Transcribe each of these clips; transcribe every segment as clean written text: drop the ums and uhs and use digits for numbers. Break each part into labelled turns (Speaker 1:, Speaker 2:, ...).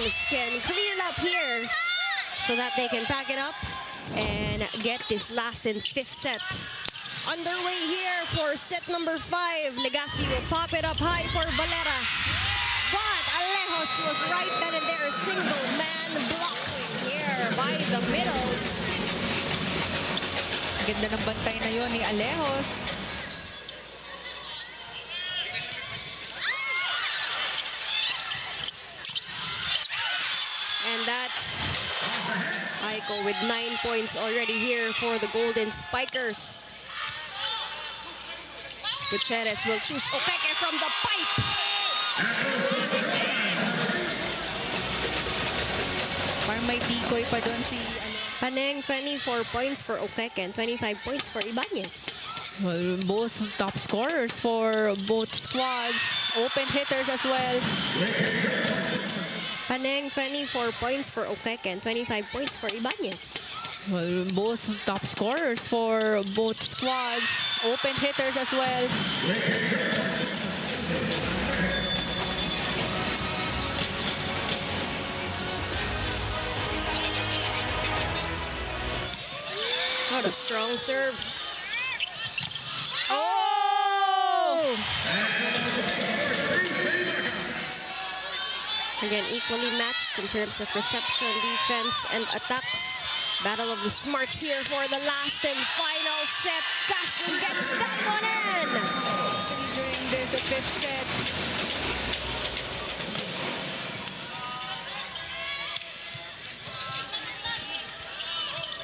Speaker 1: teams can clean it up here so that they can pack it up and get this last and fifth set. Underway here for set number 5. Legazpi will pop it up high for Valera. But Alejos was right then and there. Single man block here by the middles.
Speaker 2: Ganda ng bantay na yun ni Alejos.
Speaker 1: And that's Aiko with 9 points already here for the Golden Spikers. Gutierrez will choose Okeke from the pipe.
Speaker 2: Parang may decoy pa doon si
Speaker 1: Paneng, 24 points for Okeke and 25 points for Ibanez.
Speaker 2: Well, both top scorers for both squads. Open hitters as well.
Speaker 1: Paneng, 24 points for Okeke and 25 points for Ibanez.
Speaker 2: Well, both top scorers for both squads. Open hitters as well.
Speaker 1: What a strong serve.
Speaker 2: Oh!
Speaker 1: Again, equally matched in terms of reception, defense, and attacks. Battle of the smarts here for the last and final set. Castro gets that one in.
Speaker 2: During this fifth set.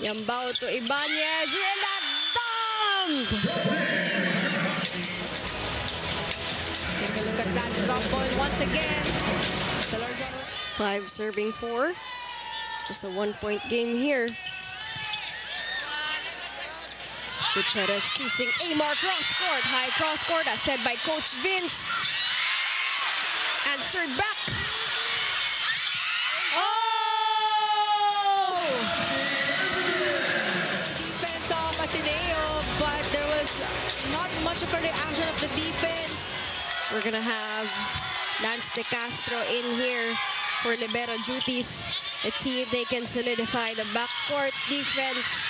Speaker 1: Yambao to Ibanez. And that dunk!
Speaker 2: Take a look at that drop ball once again.
Speaker 1: 5 serving 4. Just a 1-point game here. Gutierrez choosing Amar cross-court. High cross-court as said by Coach Vince. Answered back.
Speaker 2: Oh! Defense of Ateneo, but there was not much of a reaction of the defense.
Speaker 1: We're gonna have Lance De Castro in here for libero duties. Let's see if they can solidify the backcourt defense.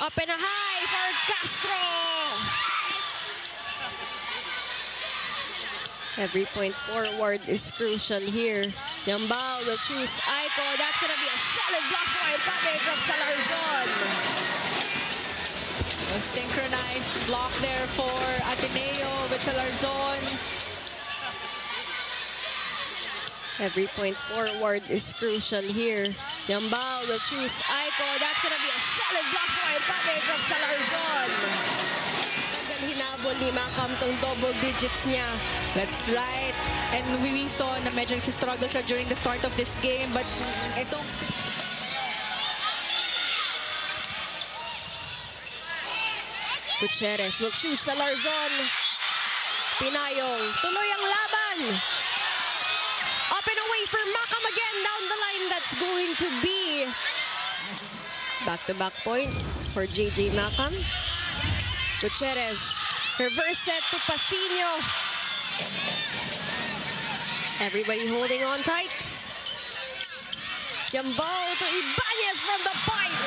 Speaker 1: Up and a high for Castro. Every point forward is crucial here. Yambao will choose Aiko. That's gonna be a solid block point coming from Salarzon.
Speaker 2: A synchronized block there for Ateneo with Salarzon.
Speaker 1: Every point forward is crucial here. Yambao will choose Aiko. That's gonna be a solid block point coming from Salarzon. Hanggang hinabol ni Macam tong double digits niya.
Speaker 2: That's right. And we saw na medyo nagsistruggle siya during the start of this game. But itong...
Speaker 1: Gutierrez will choose Salarzon. Pinayong. Tuloy ang laban. Up and away for Macam again down the line. That's going to be back-to-back points for JJ Macam. Gutierrez, reverse set to Pasino. Everybody holding on tight. Yambao to Ibanez from the pipe.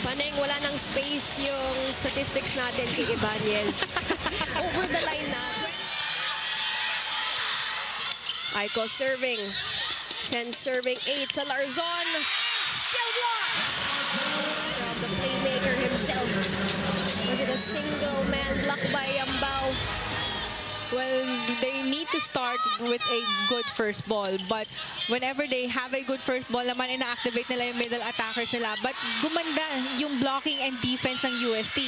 Speaker 1: Paneng, wala nang space yung statistics natin kay Ibanez. Over the line na. Aiko serving. 10 serving 8. Salarzon still blocked. From the playmaker himself. Was it a single man block by Yambao?
Speaker 2: Well, they need to start with a good first ball. But whenever they have a good first ball naman, ina-activate nila yung middle attackers nila. But gumanda yung blocking and defense ng UST.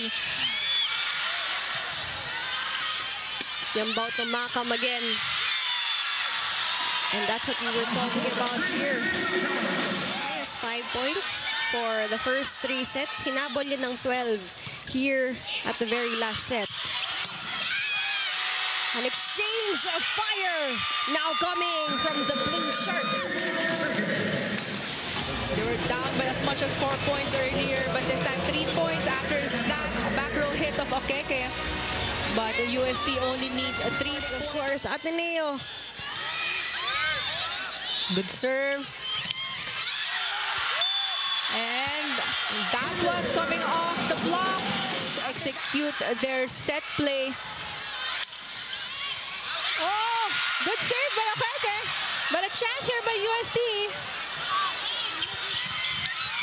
Speaker 1: Yambao to Macam again. And that's what we were talking about here. He has 5 points for the first 3 sets. Hinabol yun ng 12 here at the very last set. An exchange of fire now coming from the blue shirts.
Speaker 2: They were down by as much as 4 points earlier, but this time 3 points after that back row hit of Okeke. But the UST only needs a 3.
Speaker 1: Of course, Ateneo
Speaker 2: Good serve. And that was coming off the block to execute their set play. Oh, good save by Okeke. But a chance here by UST.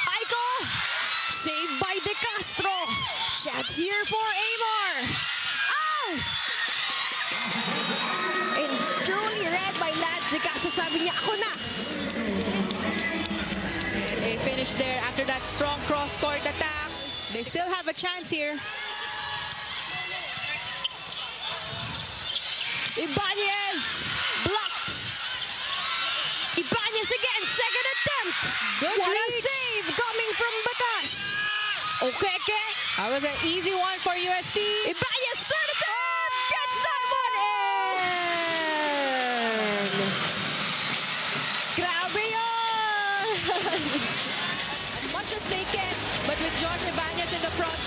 Speaker 1: Aiko, saved by De Castro. Chance here for Amar. Ow! And truly read by Lance De Castro. Sabi niya, ako na.
Speaker 2: And a finish there after that strong cross-court attack. They still have a chance here.
Speaker 1: Ibanez blocked. Ibanez again, second attempt.
Speaker 2: Good
Speaker 1: What a
Speaker 2: reach.
Speaker 1: save coming from Batas. Okeke.
Speaker 2: That was an easy one for UST.
Speaker 1: Ibanez, third attempt. Gets that one in. Grabe yun.
Speaker 2: As much as they can, but with Josh Ibanez in the front